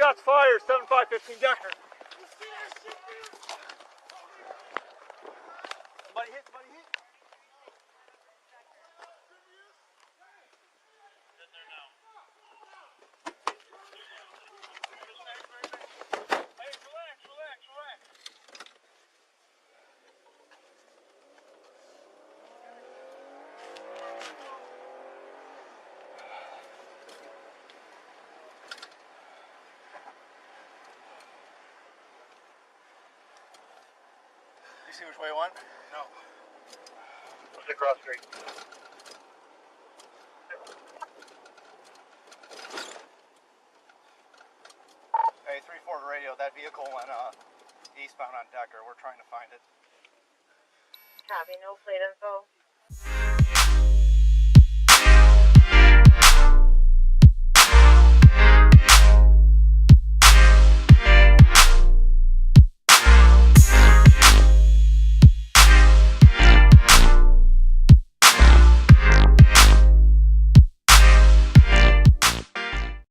shots fired, 7515 Decker. Somebody hit, somebody hit. Hey, relax. You see which way you want? No. What's the cross street? Hey, 3-4 radio, that vehicle went eastbound on Decker. We're trying to find it. Copy, no plate info.